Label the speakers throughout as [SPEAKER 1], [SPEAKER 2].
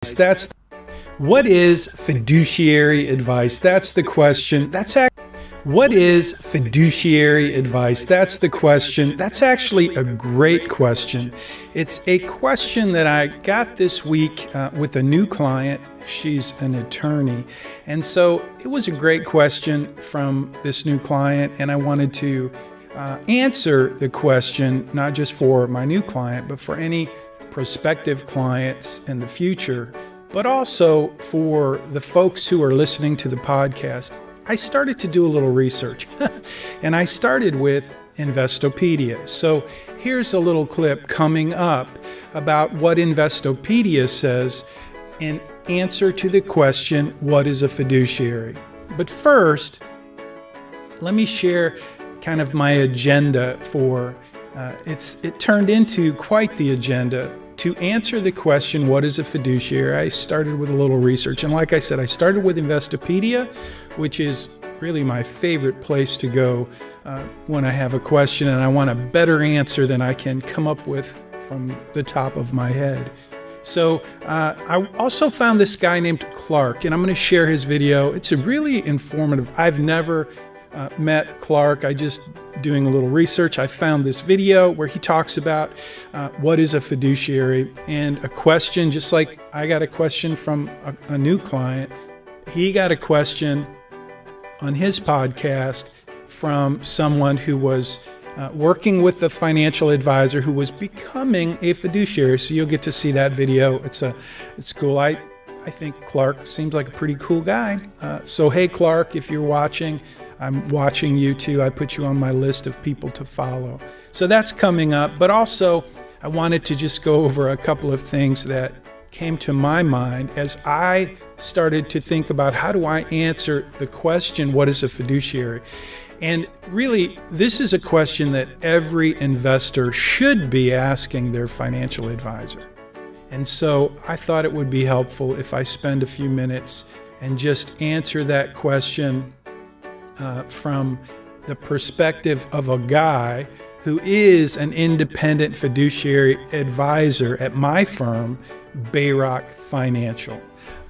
[SPEAKER 1] That's what is fiduciary advice? That's the question. What is fiduciary advice? That's the question. That's actually a great question. It's a question that I got this week with a new client. She's an attorney. And so it was a great question from this new client, and I wanted to answer the question, not just for my new client, but for any prospective clients in the future, but also for the folks who are listening to the podcast. I started to do a little research, and I started with Investopedia. So here's a little clip coming up about what Investopedia says in answer to the question, what is a fiduciary? But first, let me share kind of my agenda for it turned into quite the agenda. To answer the question, what is a fiduciary, I started with a little research. And like I said, I started with Investopedia, which is really my favorite place to go when I have a question and I want a better answer than I can come up with from the top of my head. So I also found this guy named Clark, and I'm going to share his video. It's a really informative. I've never met Clark. I just doing a little research. I found this video where he talks about what is a fiduciary, and a question, just like I got a question from a new client. He got a question on his podcast from someone who was working with a financial advisor who was becoming a fiduciary. So you'll get to see that video. It's cool. I think Clark seems like a pretty cool guy. So hey, Clark, if you're watching, I'm watching you too. I put you on my list of people to follow. So that's coming up. But also, I wanted to just go over a couple of things that came to my mind as I started to think about how do I answer the question, what is a fiduciary? And really, this is a question that every investor should be asking their financial advisor. And so I thought it would be helpful if I spend a few minutes and just answer that question from the perspective of a guy who is an independent fiduciary advisor at my firm, Bayrock Financial.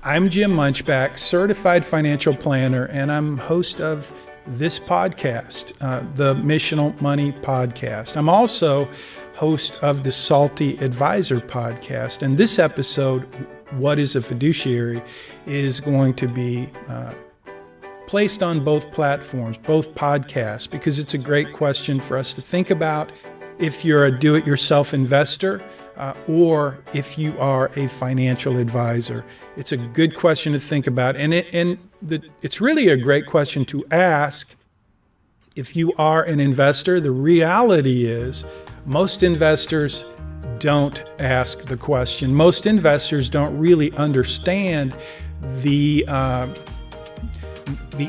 [SPEAKER 1] I'm Jim Munchback, certified financial planner, and I'm host of this podcast, the Missional Money Podcast. I'm also host of the Salty Advisor Podcast, and this episode, What is a Fiduciary, is going to be placed on both platforms, both podcasts, because it's a great question for us to think about if you're a do-it-yourself investor or if you are a financial advisor. It's a good question to think about, and it's really a great question to ask if you are an investor. The reality is most investors don't ask the question. Most investors don't really understand the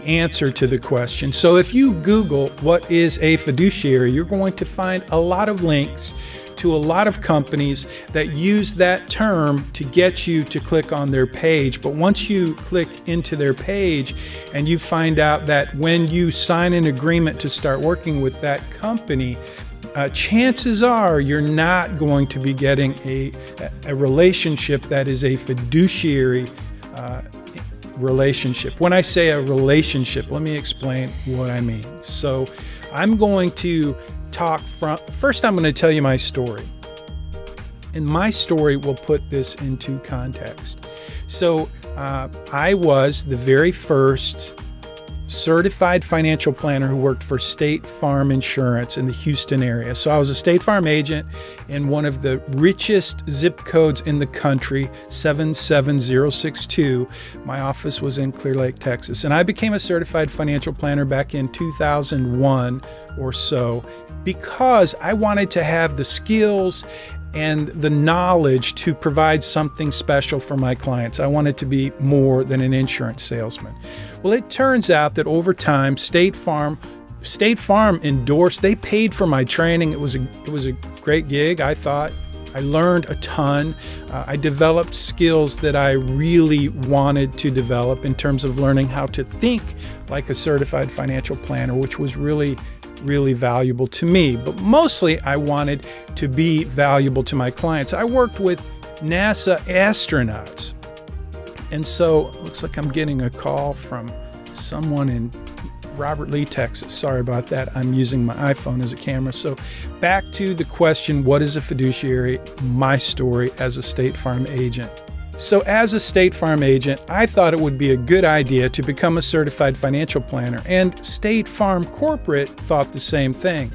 [SPEAKER 1] answer to the question. So if you Google what is a fiduciary, you're going to find a lot of links to a lot of companies that use that term to get you to click on their page. But once you click into their page and you find out that when you sign an agreement to start working with that company, chances are you're not going to be getting a relationship that is a fiduciary relationship. When I say a relationship, let me explain what I mean. So I'm going to first I'm going to tell you my story. And my story will put this into context. So I was the very first certified financial planner who worked for State Farm Insurance in the Houston area. So I was a State Farm agent in one of the richest zip codes in the country, 77062. My office was in Clear Lake, Texas. And I became a certified financial planner back in 2001 or so because I wanted to have the skills and the knowledge to provide something special for my clients. I wanted to be more than an insurance salesman. Well, it turns out that over time, State Farm endorsed, they paid for my training. It was a great gig, I thought. I learned a ton. I developed skills that I really wanted to develop in terms of learning how to think like a certified financial planner, which was really valuable to me. But mostly I wanted to be valuable to my clients. I worked with NASA astronauts And so it looks like I'm getting a call from someone in Robert Lee, Texas. Sorry about that. I'm using my iPhone as a camera. So back to the question, what is a fiduciary? My story as a State Farm agent. So as a State Farm agent, I thought it would be a good idea to become a certified financial planner, and State Farm Corporate thought the same thing,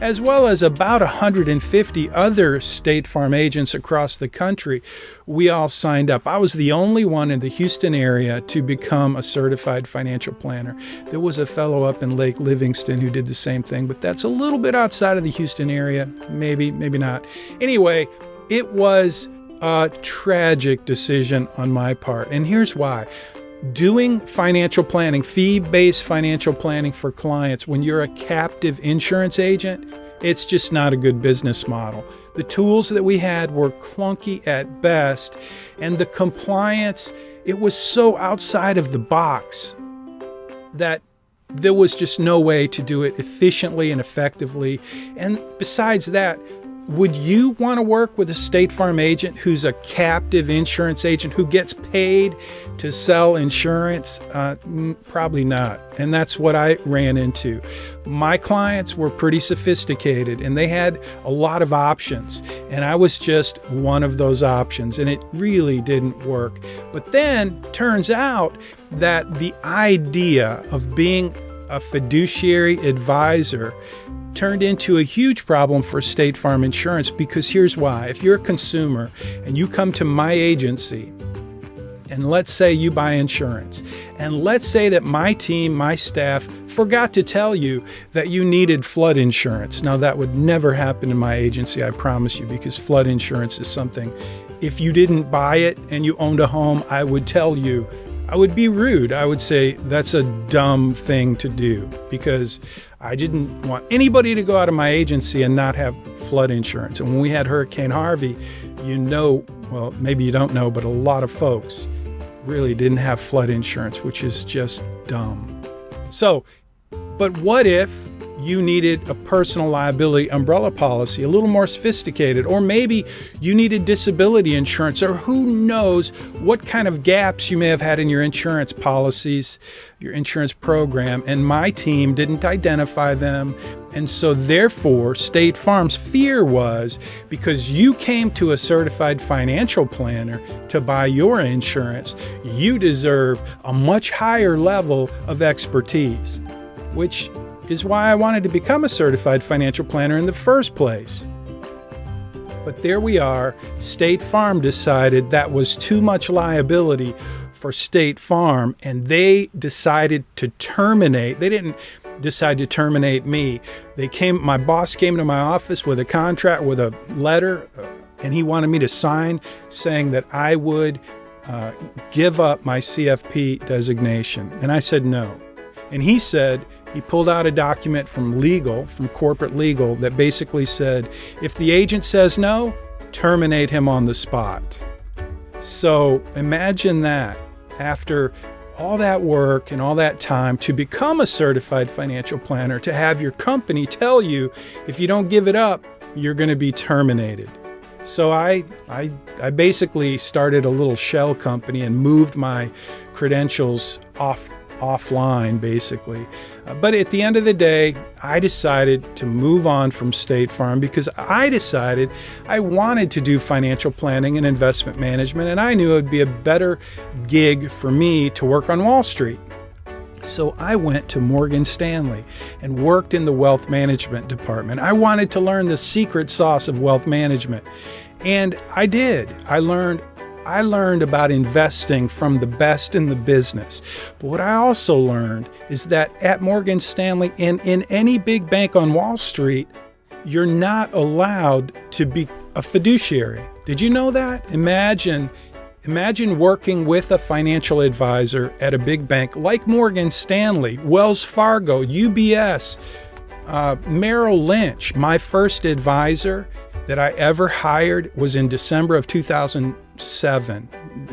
[SPEAKER 1] as well as about 150 other State Farm agents across the country. We all signed up. I was the only one in the Houston area to become a certified financial planner. There was a fellow up in Lake Livingston who did the same thing, but that's a little bit outside of the Houston area. Maybe not. Anyway, it was a tragic decision on my part, and here's why. Doing financial planning, fee-based financial planning for clients when you're a captive insurance agent, it's just not a good business model. The tools that we had were clunky at best, and the compliance, it was so outside of the box that there was just no way to do it efficiently and effectively. And besides that, would you want to work with a State Farm agent who's a captive insurance agent who gets paid to sell insurance? Probably not. And that's what I ran into. My clients were pretty sophisticated and they had a lot of options. And I was just one of those options, and it really didn't work. But then turns out that the idea of being a fiduciary advisor turned into a huge problem for State Farm Insurance, because here's why. If you're a consumer and you come to my agency, and let's say you buy insurance, and let's say that my team, my staff, forgot to tell you that you needed flood insurance. Now, that would never happen in my agency, I promise you, because flood insurance is something, if you didn't buy it and you owned a home, I would tell you. I would be rude. I would say that's a dumb thing to do, because I didn't want anybody to go out of my agency and not have flood insurance. And when we had Hurricane Harvey, well, maybe you don't know, but a lot of folks really didn't have flood insurance, which is just dumb. So, but what if you needed a personal liability umbrella policy, a little more sophisticated, or maybe you needed disability insurance, or who knows what kind of gaps you may have had in your insurance policies, your insurance program, and my team didn't identify them. And so therefore, State Farm's fear was, because you came to a certified financial planner to buy your insurance, you deserve a much higher level of expertise, which is why I wanted to become a certified financial planner in the first place. But there we are. State Farm decided that was too much liability for State Farm, and they decided to terminate. They didn't decide to terminate me. My boss came to my office with a contract, with a letter, and he wanted me to sign saying that I would give up my CFP designation. And I said no. And he pulled out a document from corporate legal, that basically said, if the agent says no, terminate him on the spot. So imagine that, after all that work and all that time to become a certified financial planner, to have your company tell you, if you don't give it up, you're going to be terminated. So I basically started a little shell company and moved my credentials offline, basically. But at the end of the day, I decided to move on from State Farm, because I decided I wanted to do financial planning and investment management, and I knew it would be a better gig for me to work on Wall Street. So I went to Morgan Stanley and worked in the wealth management department. I wanted to learn the secret sauce of wealth management, and I did. I learned about investing from the best in the business. But what I also learned is that at Morgan Stanley and in any big bank on Wall Street, you're not allowed to be a fiduciary. Did you know that? Imagine working with a financial advisor at a big bank like Morgan Stanley, Wells Fargo, UBS, Merrill Lynch. My first advisor that I ever hired was in December of 2007.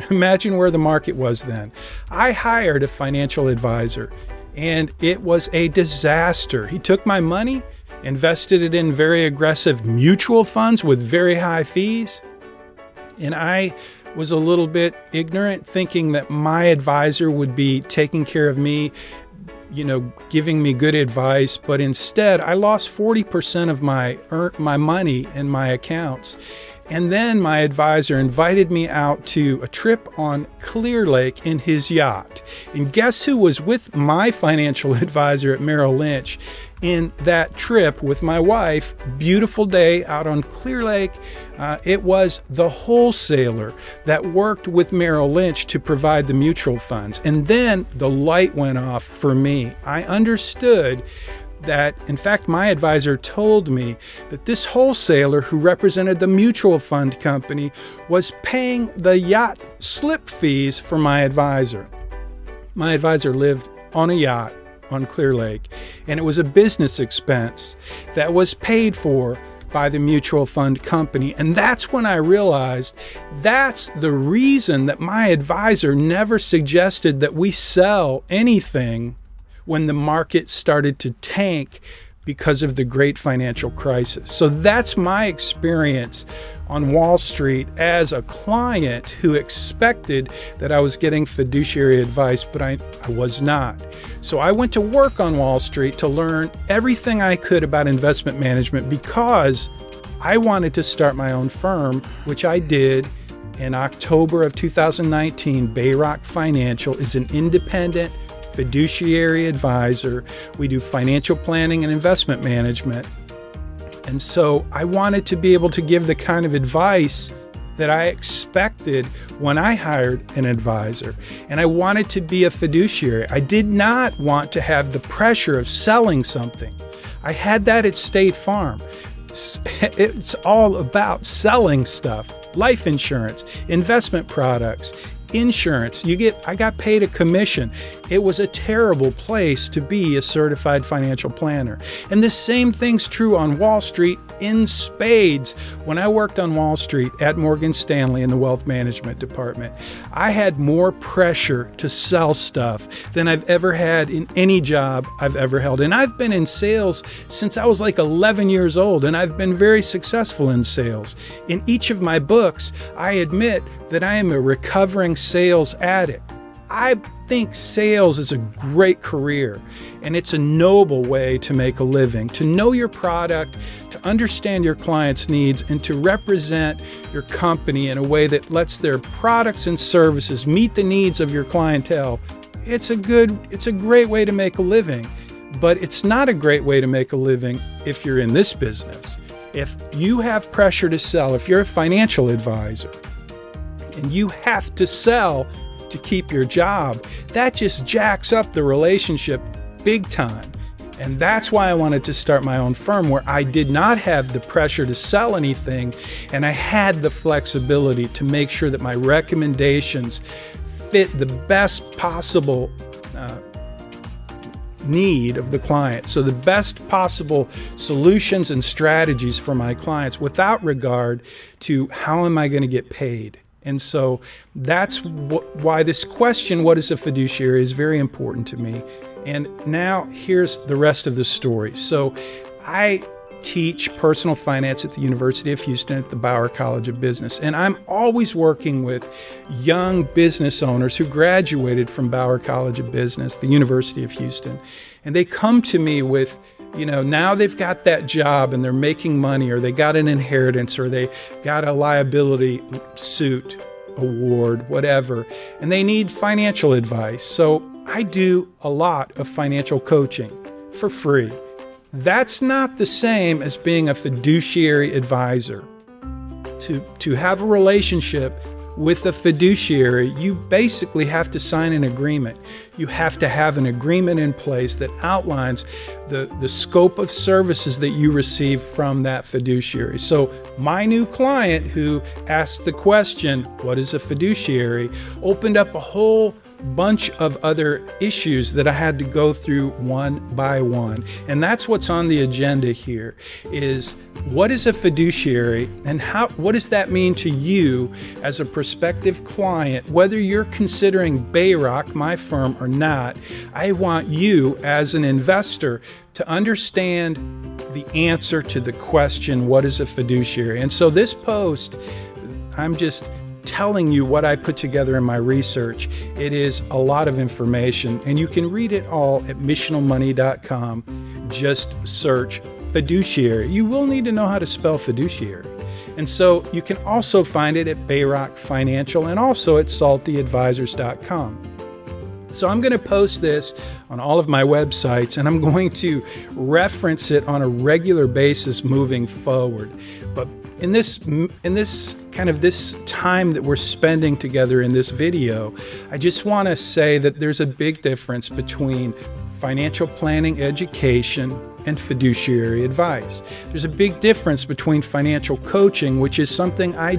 [SPEAKER 1] Imagine where the market was then. I hired a financial advisor, and it was a disaster. He took my money, invested it in very aggressive mutual funds with very high fees, and I was a little bit ignorant, thinking that my advisor would be taking care of me, giving me good advice. But instead, I lost 40% of my money in my accounts. And then my advisor invited me out to a trip on Clear Lake in his yacht. And guess who was with my financial advisor at Merrill Lynch in that trip with my wife? Beautiful day out on Clear Lake. It was the wholesaler that worked with Merrill Lynch to provide the mutual funds. And then the light went off for me. I understood that, in fact, my advisor told me that this wholesaler who represented the mutual fund company was paying the yacht slip fees for my advisor. My advisor lived on a yacht on Clear Lake, and it was a business expense that was paid for by the mutual fund company. And that's when I realized that's the reason that my advisor never suggested that we sell anything when the market started to tank because of the great financial crisis. So that's my experience on Wall Street as a client who expected that I was getting fiduciary advice, but I was not. So I went to work on Wall Street to learn everything I could about investment management because I wanted to start my own firm, which I did in October of 2019. Bayrock Financial is an independent fiduciary advisor. We do financial planning and investment management. And so I wanted to be able to give the kind of advice that I expected when I hired an advisor. And I wanted to be a fiduciary. I did not want to have the pressure of selling something. I had that at State Farm. It's all about selling stuff, life insurance, investment products, insurance. I got paid a commission. It was a terrible place to be a certified financial planner. And the same thing's true on Wall Street in spades. When I worked on Wall Street at Morgan Stanley in the wealth management department, I had more pressure to sell stuff than I've ever had in any job I've ever held. And I've been in sales since I was like 11 years old, and I've been very successful in sales. In each of my books, I admit that I am a recovering sales addict. I think sales is a great career, and it's a noble way to make a living, to know your product, to understand your clients' needs, and to represent your company in a way that lets their products and services meet the needs of your clientele. It's a great way to make a living, but it's not a great way to make a living if you're in this business. If you have pressure to sell, if you're a financial advisor, and you have to sell to keep your job, that just jacks up the relationship big time. And that's why I wanted to start my own firm where I did not have the pressure to sell anything, and I had the flexibility to make sure that my recommendations fit the best possible need of the client. So the best possible solutions and strategies for my clients without regard to how am I going to get paid. And so that's why this question, what is a fiduciary, is very important to me. And now here's the rest of the story. So I teach personal finance at the University of Houston at the Bauer College of Business. And I'm always working with young business owners who graduated from Bauer College of Business, the University of Houston. And they come to me with, now they've got that job and they're making money, or they got an inheritance, or they got a liability suit, award, whatever, and they need financial advice. So I do a lot of financial coaching for free. That's not the same as being a fiduciary advisor. To have a relationship with a fiduciary, you basically have to sign an agreement. You have to have an agreement in place that outlines the scope of services that you receive from that fiduciary. So my new client who asked the question, what is a fiduciary, opened up a whole bunch of other issues that I had to go through one by one. And that's what's on the agenda here, is what is a fiduciary and what does that mean to you as a prospective client, whether you're considering Bayrock, my firm, or not. I want you as an investor to understand the answer to the question, what is a fiduciary? And so this post, I'm just telling you what I put together in my research. It is a lot of information, and you can read it all at missionalmoney.com. Just search fiduciary. You will need to know how to spell fiduciary. And so you can also find it at Bayrock Financial and also at saltyadvisors.com. So I'm going to post this on all of my websites, and I'm going to reference it on a regular basis moving forward. But in this time that we're spending together in this video, I just want to say that there's a big difference between financial planning education and fiduciary advice. There's a big difference between financial coaching, which is something I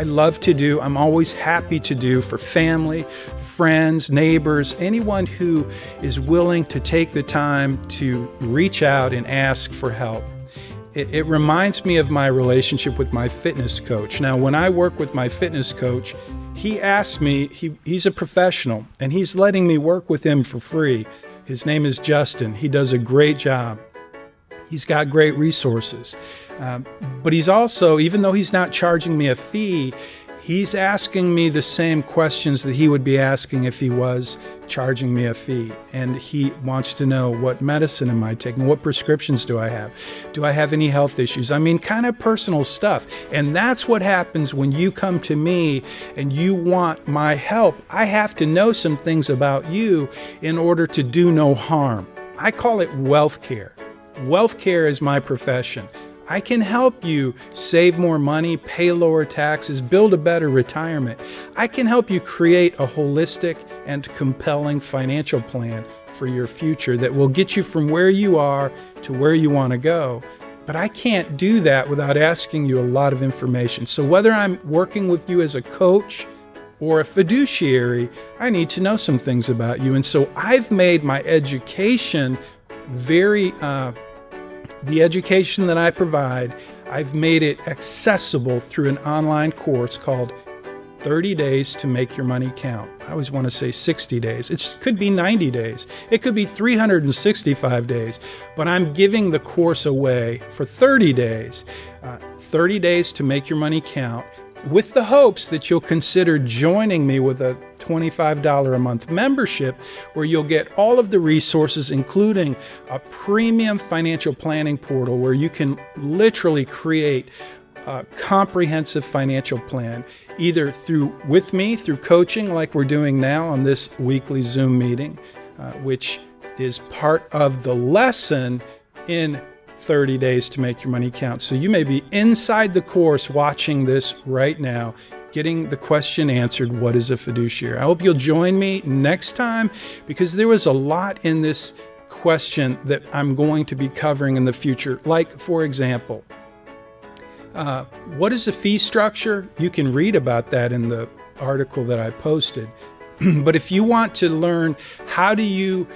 [SPEAKER 1] love to do, I'm always happy to do for family, friends, neighbors, anyone who is willing to take the time to reach out and ask for help. It reminds me of my relationship with my fitness coach. Now, when I work with my fitness coach, he asks me, he's a professional, and he's letting me work with him for free. His name is Justin. He does a great job. He's got great resources. But he's also, even though he's not charging me a fee, he's asking me the same questions that he would be asking if he was charging me a fee. And he wants to know, what medicine am I taking? What prescriptions do I have? Do I have any health issues? I mean, kind of personal stuff. And that's what happens when you come to me and you want my help. I have to know some things about you in order to do no harm. I call it wealth care. Wealth care is my profession. I can help you save more money, pay lower taxes, build a better retirement. I can help you create a holistic and compelling financial plan for your future that will get you from where you are to where you want to go. But I can't do that without asking you a lot of information. So whether I'm working with you as a coach or a fiduciary, I need to know some things about you. And so I've made my education the education that I provide, I've made it accessible through an online course called 30 Days to Make Your Money Count. I always want to say 60 days. It could be 90 days. It could be 365 days. But I'm giving the course away for 30 days. 30 Days to Make Your Money Count, with the hopes that you'll consider joining me with a $25 a month membership where you'll get all of the resources, including a premium financial planning portal where you can literally create a comprehensive financial plan, either with me through coaching like we're doing now on this weekly Zoom meeting, which is part of the lesson in 30 Days to Make Your Money Count. So you may be inside the course watching this right now, getting the question answered, what is a fiduciary? I hope you'll join me next time, because there was a lot in this question that I'm going to be covering in the future. Like, for example, what is the fee structure? You can read about that in the article that I posted. But if you want to learn how do you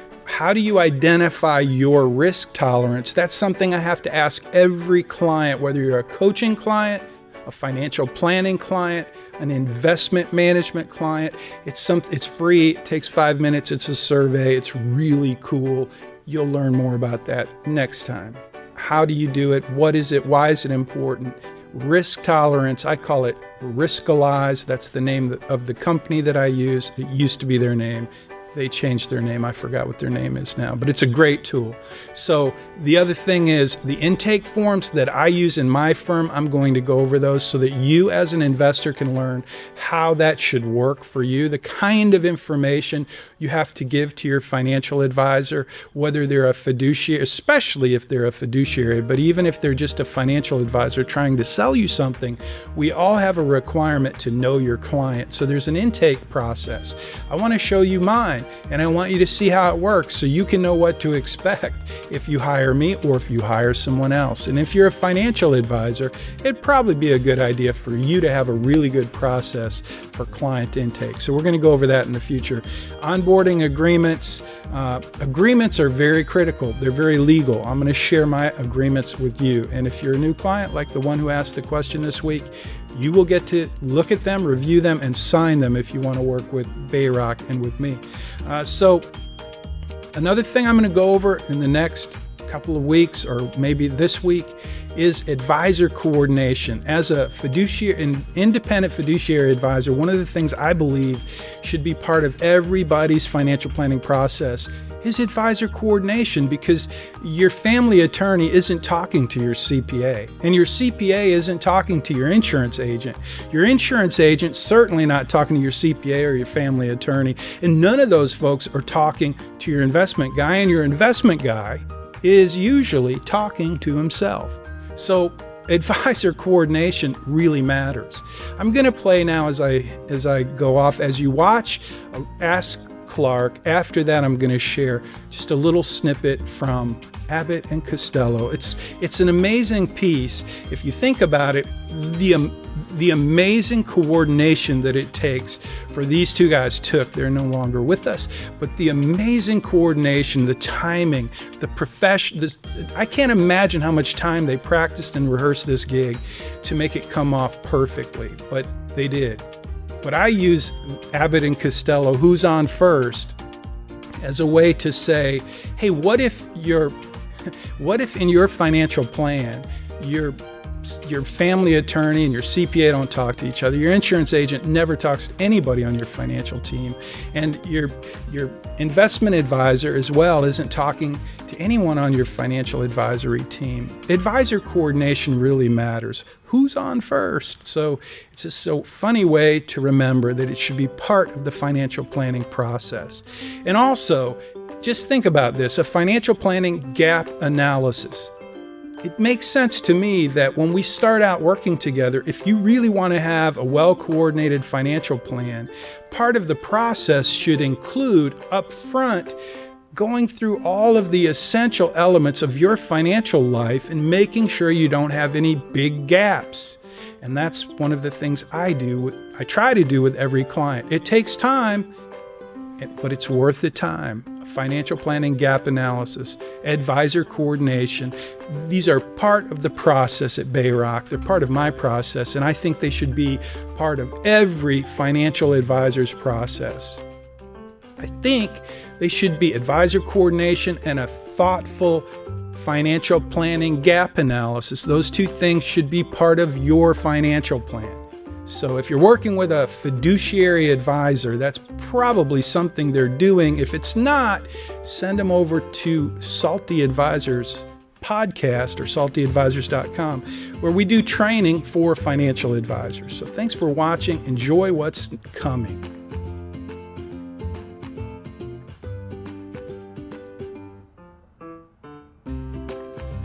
[SPEAKER 1] identify your risk tolerance, that's something I have to ask every client, whether you're a coaching client, a financial planning client, an investment management client. It's free. It takes 5 minutes. It's a survey. It's really cool. You'll learn more about that next time. How do you do it? What is it? Why is it important? Risk tolerance, I call it Riskalyze. That's the name of the company that I use. It used to be their name. They changed their name. I forgot what their name is now, but it's a great tool. So the other thing is the intake forms that I use in my firm. I'm going to go over those so that you as an investor can learn how that should work for you, the kind of information you have to give to your financial advisor, whether they're a fiduciary, especially if they're a fiduciary, but even if they're just a financial advisor trying to sell you something, we all have a requirement to know your client. So there's an intake process. I want to show you mine. And I want you to see how it works so you can know what to expect if you hire me or if you hire someone else. And if you're a financial advisor, it'd probably be a good idea for you to have a really good process for client intake. So we're going to go over that in the future. Onboarding agreements. Agreements are very critical. They're very legal. I'm going to share my agreements with you. And if you're a new client, like the one who asked the question this week, you will get to look at them, review them, and sign them if you want to work with Bayrock and with me. So another thing I'm going to go over in the next couple of weeks, or maybe this week, is advisor coordination. As a fiduciary, an independent fiduciary advisor, one of the things I believe should be part of everybody's financial planning process is advisor coordination, because your family attorney isn't talking to your CPA, and your CPA isn't talking to your insurance agent. Your insurance agent's certainly not talking to your CPA or your family attorney, and none of those folks are talking to your investment guy, and your investment guy is usually talking to himself. So advisor coordination really matters. I'm going to play now as I go off. As you watch, Ask Clark. After that, I'm going to share just a little snippet from Abbott and Costello. It's an amazing piece. If you think about it, the amazing coordination that it takes for these two guys they're no longer with us, but the amazing coordination, the timing, the profession. I can't imagine how much time they practiced and rehearsed this gig to make it come off perfectly, but they did. But I use Abbott and Costello, who's on first, as a way to say, hey, what if in your financial plan, your family attorney and your CPA don't talk to each other, your insurance agent never talks to anybody on your financial team, and your investment advisor as well isn't talking to anyone on your financial advisory team. Advisor coordination really matters. Who's on first? So it's just so funny way to remember that it should be part of the financial planning process. And also, just think about this, a financial planning gap analysis. It makes sense to me that when we start out working together, if you really want to have a well-coordinated financial plan, part of the process should include upfront going through all of the essential elements of your financial life and making sure you don't have any big gaps. And that's one of the things I try to do with every client. It takes time, but it's worth the time. Financial planning gap analysis, advisor coordination. These are part of the process at Bayrock. They're part of my process, and I think they should be part of every financial advisor's process. I think they should be advisor coordination and a thoughtful financial planning gap analysis. Those two things should be part of your financial plan. So if you're working with a fiduciary advisor, that's probably something they're doing. If it's not, send them over to Salty Advisors podcast or saltyadvisors.com, where we do training for financial advisors. So thanks for watching. Enjoy what's coming.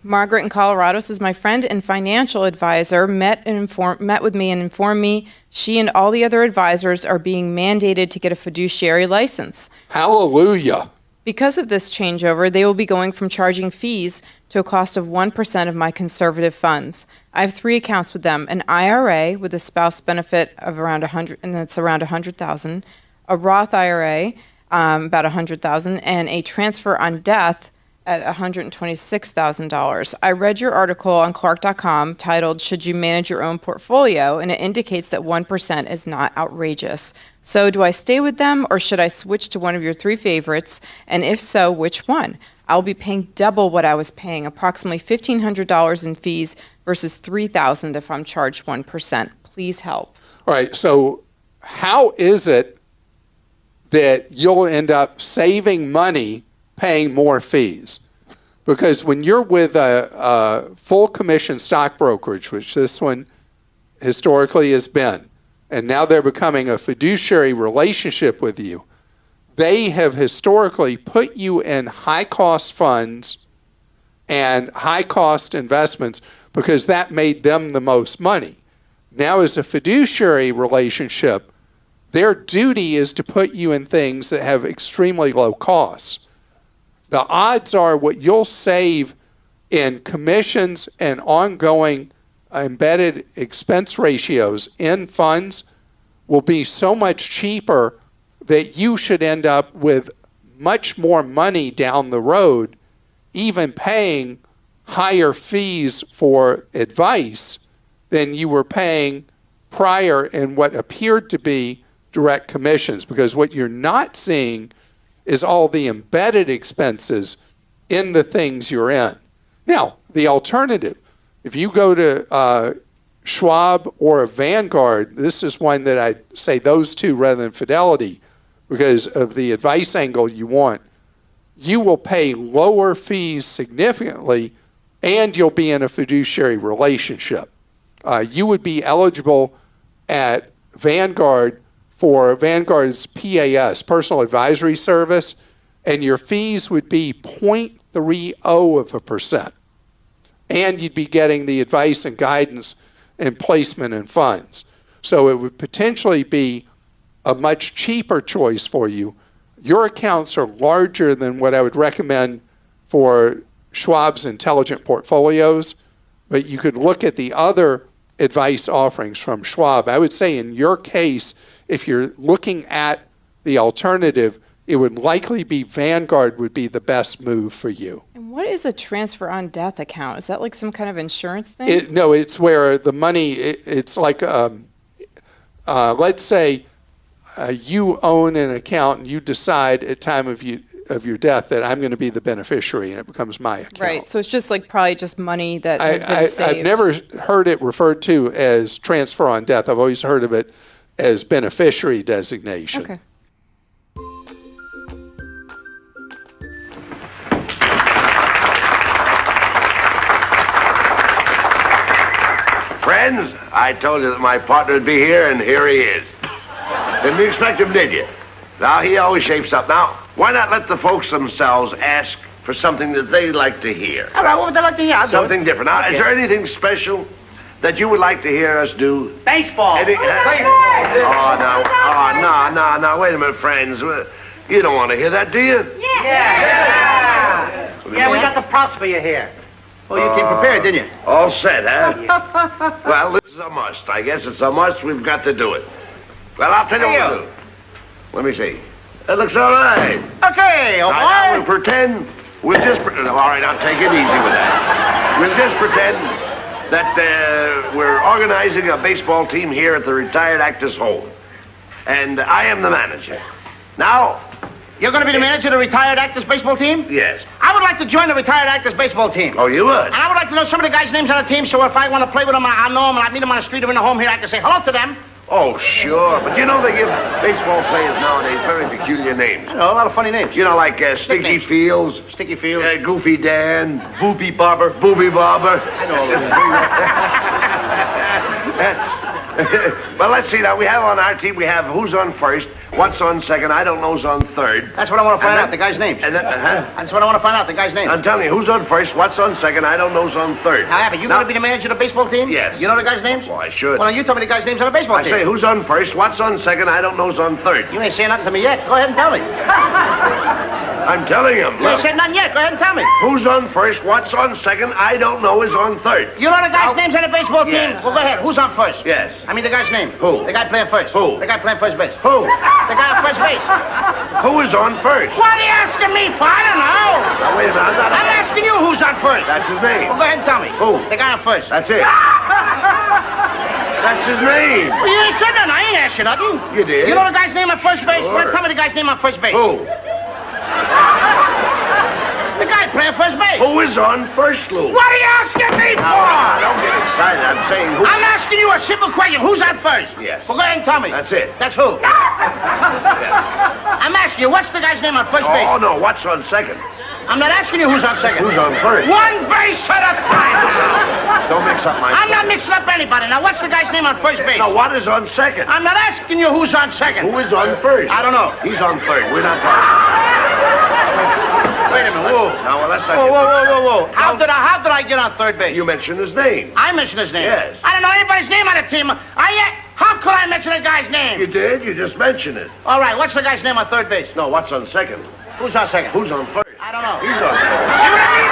[SPEAKER 2] Margaret in Colorado says, my friend and financial advisor met with me and informed me she and all the other advisors are being mandated to get a fiduciary license.
[SPEAKER 3] Hallelujah.
[SPEAKER 2] Because of this changeover, they will be going from charging fees to a cost of 1% of my conservative funds. I have 3 accounts with them: an IRA with a spouse benefit of around $100,000, and that's around $100,000, a Roth IRA about $100,000, and a transfer on death at $126,000. I read your article on Clark.com titled, Should You Manage Your Own Portfolio? And it indicates that 1% is not outrageous. So do I stay with them, or should I switch to one of your 3 favorites? And if so, which one? I'll be paying double what I was paying, approximately $1,500 in fees versus $3,000 if I'm charged 1%. Please help.
[SPEAKER 3] All right, so how is it that you'll end up saving money paying more fees? Because when you're with a full commission stock brokerage, which this one historically has been, and now they're becoming a fiduciary relationship with you, they have historically put you in high-cost funds and high-cost investments because that made them the most money. Now, as a fiduciary relationship, their duty is to put you in things that have extremely low costs. The odds are what you'll save in commissions and ongoing embedded expense ratios in funds will be so much cheaper that you should end up with much more money down the road, even paying higher fees for advice than you were paying prior in what appeared to be direct commissions. Because what you're not seeing is all the embedded expenses in the things you're in. Now, the alternative, If you go to Schwab or Vanguard, this is one that I say those two rather than Fidelity because of the advice angle you want. You will pay lower fees significantly, and you'll be in a fiduciary relationship. You would be eligible at Vanguard for Vanguard's PAS, Personal Advisory Service, and your fees would be 0.30%. And you'd be getting the advice and guidance and placement in funds. So it would potentially be a much cheaper choice for you. Your accounts are larger than what I would recommend for Schwab's Intelligent Portfolios, but you could look at the other advice offerings from Schwab. I would say in your case, if you're looking at the alternative, it would likely be Vanguard would be the best move for you.
[SPEAKER 2] And what is a transfer on death account? Is that like some kind of insurance thing?
[SPEAKER 3] No, it's where the money, it's like, let's say you own an account and you decide at time of your death that I'm going to be the beneficiary and it becomes my account.
[SPEAKER 2] Right, so it's just like probably just money that has been saved.
[SPEAKER 3] I've never heard it referred to as transfer on death. I've always heard of it as beneficiary designation.
[SPEAKER 2] Okay.
[SPEAKER 4] Friends, I told you that my partner would be here, and here he is. Didn't you expect him, did you? Now, he always shapes up. Now, why not let the folks themselves ask for something that they'd like to hear?
[SPEAKER 5] All right, what would they like to hear?
[SPEAKER 4] Something different. Now, is there anything special that you would like to hear us do?
[SPEAKER 5] Baseball.
[SPEAKER 4] No, wait a minute, friends. You don't want to hear that, do you?
[SPEAKER 5] Yeah, we got the props for you here. Oh, you came prepared, didn't you?
[SPEAKER 4] All set, huh? Well, this is a must. I guess it's a must. We've got to do it. Well, I'll tell you what we'll do. Let me see. That looks all right.
[SPEAKER 5] Okay, all
[SPEAKER 4] Now,
[SPEAKER 5] right.
[SPEAKER 4] we'll pretend. All right, I'll take it easy with that. We'll just pretend that we're organizing a baseball team here at the retired actor's home. And I am the manager. Now,
[SPEAKER 5] You're going to be the manager of the retired actors baseball team?
[SPEAKER 4] yes.
[SPEAKER 5] I would like to join the retired actors baseball team.
[SPEAKER 4] Oh, you would?
[SPEAKER 5] And I would like to know some of the guys' names on the team, so if I want to play with them, I know them, and I meet them on the street or in the home here, I can say hello to them.
[SPEAKER 4] Oh, sure. But you know they give baseball players nowadays very peculiar names.
[SPEAKER 5] I know, a lot of funny names.
[SPEAKER 4] You know, like Stinky
[SPEAKER 5] Nicknames.
[SPEAKER 4] Fields,
[SPEAKER 5] Sticky Field.
[SPEAKER 4] Goofy Dan, Booby Bobber.
[SPEAKER 5] I know all those.
[SPEAKER 4] Well, let's see now. We have on our team, we have who's on first, what's on second, I don't know's on third.
[SPEAKER 5] That's what I want to find
[SPEAKER 4] And
[SPEAKER 5] out, the guys' names.
[SPEAKER 4] And then,
[SPEAKER 5] That's what I want to find out, the guys' names.
[SPEAKER 4] I'm telling you, who's on first, what's on second, I don't know's on third.
[SPEAKER 5] Now, Abby, you going to be the manager of the baseball team?
[SPEAKER 4] Yes.
[SPEAKER 5] You know the guys' names?
[SPEAKER 4] Well, I should.
[SPEAKER 5] Well, you tell me the guys' names on the baseball
[SPEAKER 4] I
[SPEAKER 5] team.
[SPEAKER 4] say, who's on first, what's on second, I don't know's on third.
[SPEAKER 5] You ain't saying nothing to me yet. Go ahead and tell me.
[SPEAKER 4] I'm telling him.
[SPEAKER 5] You ain't
[SPEAKER 4] Look,
[SPEAKER 5] said nothing yet. Go ahead and tell me.
[SPEAKER 4] who's on first, what's on second, I don't know is on third.
[SPEAKER 5] You know the guys'
[SPEAKER 4] Now-
[SPEAKER 5] names on the baseball team?
[SPEAKER 4] Yes.
[SPEAKER 5] Well, go ahead. Who's on first?
[SPEAKER 4] Yes.
[SPEAKER 5] I mean the guy's name.
[SPEAKER 4] Who?
[SPEAKER 5] The guy playing first.
[SPEAKER 4] Who?
[SPEAKER 5] The guy playing first base.
[SPEAKER 4] Who?
[SPEAKER 5] The guy on first base.
[SPEAKER 4] Who is on first?
[SPEAKER 5] What are you asking me for? I don't know.
[SPEAKER 4] Now, wait a minute,
[SPEAKER 5] I'm asking you who's on first.
[SPEAKER 4] That's his name.
[SPEAKER 5] Well, go ahead and tell me.
[SPEAKER 4] Who?
[SPEAKER 5] The guy on first.
[SPEAKER 4] That's it. That's his name.
[SPEAKER 5] Well, you ain't said nothing. I ain't asked you nothing.
[SPEAKER 4] You did.
[SPEAKER 5] You know the guy's name on first base?
[SPEAKER 4] Sure.
[SPEAKER 5] Well, tell me the guy's name on first base.
[SPEAKER 4] Who?
[SPEAKER 5] The guy playing first base.
[SPEAKER 4] Who is on first, Lou?
[SPEAKER 5] What are you asking me for?
[SPEAKER 4] Now, don't get excited. I'm saying who.
[SPEAKER 5] I'm asking you a simple question. Who's on first?
[SPEAKER 4] Yes.
[SPEAKER 5] Well, go ahead and tell me.
[SPEAKER 4] That's it.
[SPEAKER 5] That's who? I'm asking you, what's the guy's name on first base?
[SPEAKER 4] Oh, no. What's on second?
[SPEAKER 5] I'm not asking you who's on second.
[SPEAKER 4] Who's on first?
[SPEAKER 5] One base at a time now.
[SPEAKER 4] Don't mix up my...
[SPEAKER 5] I'm not mixing up anybody. Now, what's the guy's name on first base?
[SPEAKER 4] No, what is on second?
[SPEAKER 5] I'm not asking you who's on second.
[SPEAKER 4] Who is on first?
[SPEAKER 5] I don't know.
[SPEAKER 4] He's on third. We're not talking.
[SPEAKER 5] Wait a minute. Whoa.
[SPEAKER 4] Now, well, let's not
[SPEAKER 5] Whoa,
[SPEAKER 4] get...
[SPEAKER 5] whoa, whoa, whoa, whoa. How did I get on third base?
[SPEAKER 4] You mentioned his name.
[SPEAKER 5] I mentioned his name.
[SPEAKER 4] Yes.
[SPEAKER 5] I don't know anybody's name on the team. How could I mention a guy's name?
[SPEAKER 4] You did. You just mentioned it.
[SPEAKER 5] All right, what's the guy's name on third base?
[SPEAKER 4] No, what's on second?
[SPEAKER 5] Who's on second?
[SPEAKER 4] Who's on first?
[SPEAKER 5] I don't know.
[SPEAKER 4] He's on first.
[SPEAKER 5] See what I mean?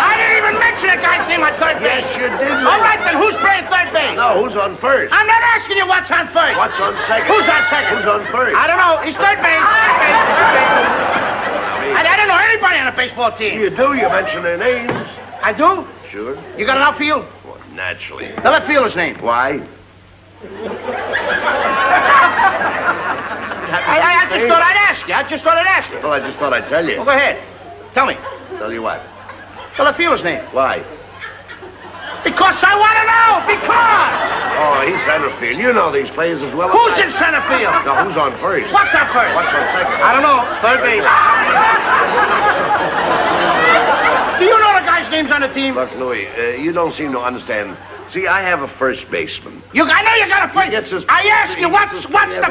[SPEAKER 5] I didn't even mention a guy's name on third base.
[SPEAKER 4] Yes, you did.
[SPEAKER 5] All right, then who's playing third base?
[SPEAKER 4] No, who's on first?
[SPEAKER 5] I'm not asking you what's on first.
[SPEAKER 4] What's on second?
[SPEAKER 5] Who's on second?
[SPEAKER 4] Who's on first?
[SPEAKER 5] I don't know. He's third base. Third base. Third base. I don't know anybody on a baseball team.
[SPEAKER 4] You do. You mention their names.
[SPEAKER 5] I do?
[SPEAKER 4] Sure.
[SPEAKER 5] You got an outfield?
[SPEAKER 4] Well, naturally.
[SPEAKER 5] The left fielder's name.
[SPEAKER 4] Why?
[SPEAKER 5] I just thought I'd ask you. I just thought I'd ask you.
[SPEAKER 4] Well, I just thought I'd tell you.
[SPEAKER 5] Well, go ahead. Tell me.
[SPEAKER 4] Tell you what.
[SPEAKER 5] The left fielder's name.
[SPEAKER 4] Why?
[SPEAKER 5] Because I want to know. Because.
[SPEAKER 4] Oh, he's center field. You know these players as well as
[SPEAKER 5] Who's
[SPEAKER 4] I
[SPEAKER 5] in center field?
[SPEAKER 4] do. No, who's on first?
[SPEAKER 5] What's on first?
[SPEAKER 4] What's on second?
[SPEAKER 5] I don't know. Third base. Do you know the guy's names on the team?
[SPEAKER 4] Look, Louis, you don't seem to understand. See, I have a first baseman.
[SPEAKER 5] I know you got a first.
[SPEAKER 4] He gets his-
[SPEAKER 5] I asked you what's the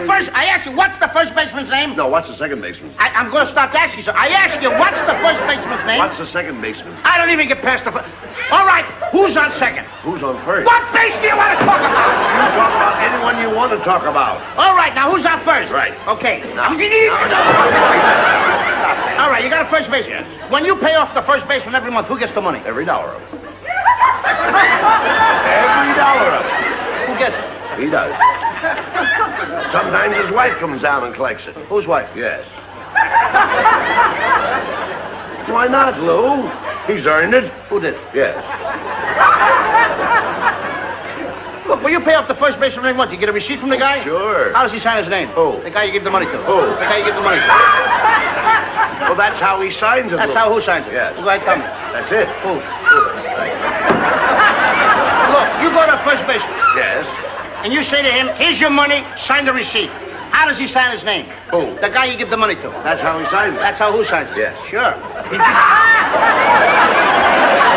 [SPEAKER 5] first. I asked you what's the first baseman's name?
[SPEAKER 4] No, what's the second baseman?
[SPEAKER 5] I'm going to stop asking you. So I asked you what's the first baseman's name?
[SPEAKER 4] What's the second baseman?
[SPEAKER 5] I don't even get past the first. All right, who's on second?
[SPEAKER 4] Who's on first?
[SPEAKER 5] What base do you want to talk about?
[SPEAKER 4] You talk about anyone you want to talk about.
[SPEAKER 5] All right, now who's on first?
[SPEAKER 4] Right.
[SPEAKER 5] Okay.
[SPEAKER 4] No.
[SPEAKER 5] All right, you got a first baseman.
[SPEAKER 4] Yes.
[SPEAKER 5] When you pay off the first baseman every month, who gets the money?
[SPEAKER 4] Every dollar of it. Every dollar of it.
[SPEAKER 5] Who gets it?
[SPEAKER 4] He does. Sometimes his wife comes down and collects it.
[SPEAKER 5] Whose wife?
[SPEAKER 4] Yes. Why not, Lou? He's earned it.
[SPEAKER 5] Who did?
[SPEAKER 4] Yes.
[SPEAKER 5] Look, when you pay off the first baseman every month, you get a receipt from the guy?
[SPEAKER 4] Sure.
[SPEAKER 5] How does he sign his name?
[SPEAKER 4] Who?
[SPEAKER 5] The guy you give the money to.
[SPEAKER 4] Who?
[SPEAKER 5] The guy you give the money to.
[SPEAKER 4] Well, that's how he signs it.
[SPEAKER 5] That's
[SPEAKER 4] Lou.
[SPEAKER 5] how who signs it?
[SPEAKER 4] Yes.
[SPEAKER 5] Go ahead, tell me.
[SPEAKER 4] That's it.
[SPEAKER 5] Who? Look, you go to first baseman,
[SPEAKER 4] Yes.
[SPEAKER 5] and you say to him, here's your money, sign the receipt. How does he sign his name?
[SPEAKER 4] Who?
[SPEAKER 5] The guy you give the money to.
[SPEAKER 4] That's how he signs it.
[SPEAKER 5] That's how who signs it?
[SPEAKER 4] Yes.
[SPEAKER 5] Sure.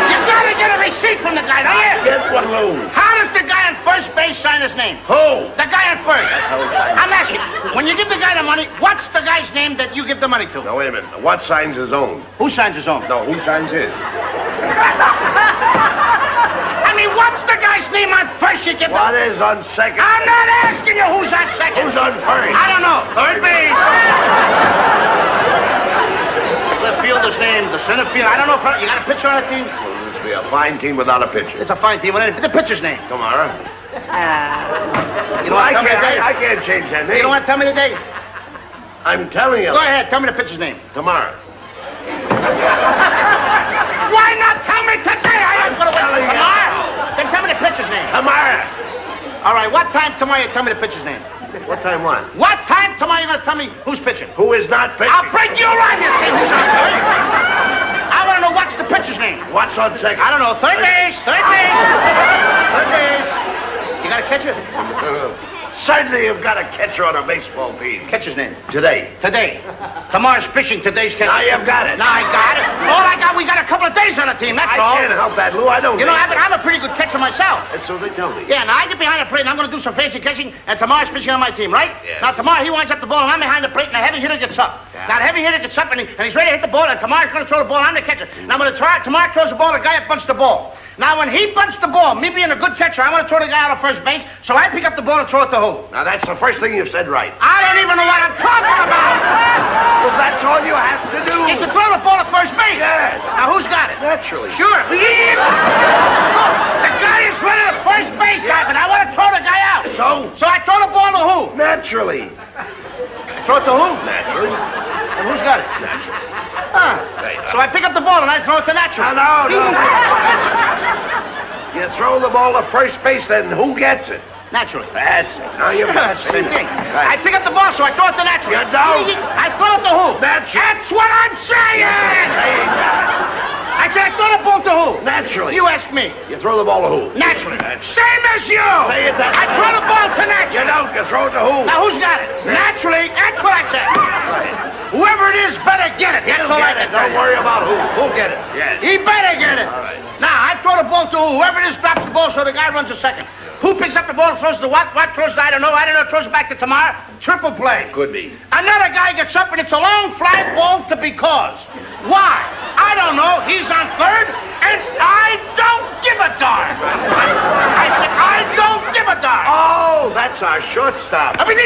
[SPEAKER 5] You gotta get a receipt from the guy, don't you?
[SPEAKER 4] Get one, Lou.
[SPEAKER 5] How does the guy on first base sign his name?
[SPEAKER 4] Who?
[SPEAKER 5] The guy on first.
[SPEAKER 4] That's how he signs it.
[SPEAKER 5] I'm asking, when you give the guy the money, what's the guy's name that you give the money to?
[SPEAKER 4] Now, wait a minute. What signs his own?
[SPEAKER 5] Who signs his own?
[SPEAKER 4] No, who signs his?
[SPEAKER 5] I mean, what's the guy's name on first you give
[SPEAKER 4] What
[SPEAKER 5] the...
[SPEAKER 4] is on second?
[SPEAKER 5] I'm not asking you who's on second.
[SPEAKER 4] Who's on first?
[SPEAKER 5] I don't know. Third base. The fielder's name, the center field. I don't know if you got a pitcher on the team.
[SPEAKER 4] Well, this will be a fine team without a pitcher.
[SPEAKER 5] It's a fine team. The pitcher's name.
[SPEAKER 4] Tomorrow.
[SPEAKER 5] You don't want to tell me the day?
[SPEAKER 4] I can't change that name.
[SPEAKER 5] You don't want to tell me the day?
[SPEAKER 4] I'm telling you.
[SPEAKER 5] Go ahead. Tell me the pitcher's name.
[SPEAKER 4] Tomorrow.
[SPEAKER 5] Why not tell me today? I am going to wait tomorrow. Then tell me the pitcher's name.
[SPEAKER 4] Tomorrow.
[SPEAKER 5] All right. What time tomorrow you tell me the pitcher's name?
[SPEAKER 4] What time what?
[SPEAKER 5] What time tomorrow you going to tell me who's pitching?
[SPEAKER 4] Who is not pitching?
[SPEAKER 5] I'll break you right. You say who's on first. I want to know what's the pitcher's name.
[SPEAKER 4] What's on second?
[SPEAKER 5] I don't know. Third base. Third base. Third base. You got a catcher?
[SPEAKER 4] Certainly you've got a catcher on a baseball team.
[SPEAKER 5] Catcher's name.
[SPEAKER 4] Today.
[SPEAKER 5] Today. Tomorrow's pitching. Today's catcher.
[SPEAKER 4] Now you've got it.
[SPEAKER 5] Now I got it. All I got, we got a couple of days on the team. That's
[SPEAKER 4] I
[SPEAKER 5] all.
[SPEAKER 4] can't help that, Lou. I don't
[SPEAKER 5] You know,
[SPEAKER 4] think-
[SPEAKER 5] I'm a pretty good catcher myself.
[SPEAKER 4] And so they tell me.
[SPEAKER 5] Yeah, now I get behind the plate and I'm going to do some fancy catching, and tomorrow's pitching on my team, right?
[SPEAKER 4] Yeah.
[SPEAKER 5] Now tomorrow he winds up the ball and I'm behind the plate and the heavy hitter gets up.
[SPEAKER 4] Yeah.
[SPEAKER 5] Now the heavy hitter gets up and he's ready to hit the ball, and tomorrow's going to throw the ball. I'm the catcher. Now when tomorrow throws the ball, the guy up bunts the ball. Now when he bunts the ball, me being a good catcher, I want to throw the guy out of first base, so I pick up the ball and throw it to who?
[SPEAKER 4] Now that's the first thing you've said right.
[SPEAKER 5] I don't even know what I'm talking about.
[SPEAKER 4] Well, that's all you have to do.
[SPEAKER 5] Is to throw the ball to first base.
[SPEAKER 4] Yes.
[SPEAKER 5] Now who's got it?
[SPEAKER 4] Naturally.
[SPEAKER 5] Sure. Look, the guy is running to first base, but I want to throw the guy out. So I throw the ball to who?
[SPEAKER 4] Naturally.
[SPEAKER 5] Throw it to who?
[SPEAKER 4] Naturally.
[SPEAKER 5] And who's got it?
[SPEAKER 4] Naturally.
[SPEAKER 5] Huh. So I pick up the ball and I throw it to Natural.
[SPEAKER 4] No. You throw the ball to first base, then who gets it?
[SPEAKER 5] Naturally.
[SPEAKER 4] That's it. Now you've
[SPEAKER 5] That's the same thing.
[SPEAKER 4] Right.
[SPEAKER 5] I pick up the ball, so I throw it to Natural.
[SPEAKER 4] You don't.
[SPEAKER 5] I throw it to who?
[SPEAKER 4] Natural.
[SPEAKER 5] That's what I'm saying!
[SPEAKER 4] Saying that.
[SPEAKER 5] I said I throw the ball to who?
[SPEAKER 4] Naturally.
[SPEAKER 5] You ask me.
[SPEAKER 4] You throw the ball to who?
[SPEAKER 5] Naturally.
[SPEAKER 4] That's-
[SPEAKER 5] Same as you!
[SPEAKER 4] Say it that
[SPEAKER 5] I
[SPEAKER 4] way.
[SPEAKER 5] throw the ball to Natural.
[SPEAKER 4] You don't. You throw it to who?
[SPEAKER 5] Now who's got it? Naturally. That's what I said.
[SPEAKER 4] Right.
[SPEAKER 5] Whoever it is better get it. That's all I
[SPEAKER 4] Get
[SPEAKER 5] can
[SPEAKER 4] it. Don't
[SPEAKER 5] tell you.
[SPEAKER 4] worry about who. Who'll get it? Yes.
[SPEAKER 5] He better get it.
[SPEAKER 4] All right.
[SPEAKER 5] Now, I throw the ball to whoever it is drops the ball, so the guy runs a second. Who picks up the ball and throws to what? What throws to I don't know. Throws it back to Tamar. Triple play.
[SPEAKER 4] Could be.
[SPEAKER 5] Another guy gets up and it's a long fly ball to because. Why? I don't know. He's on third and I don't give a darn. I said, I don't give a darn.
[SPEAKER 4] Oh, that's our shortstop.
[SPEAKER 5] I mean,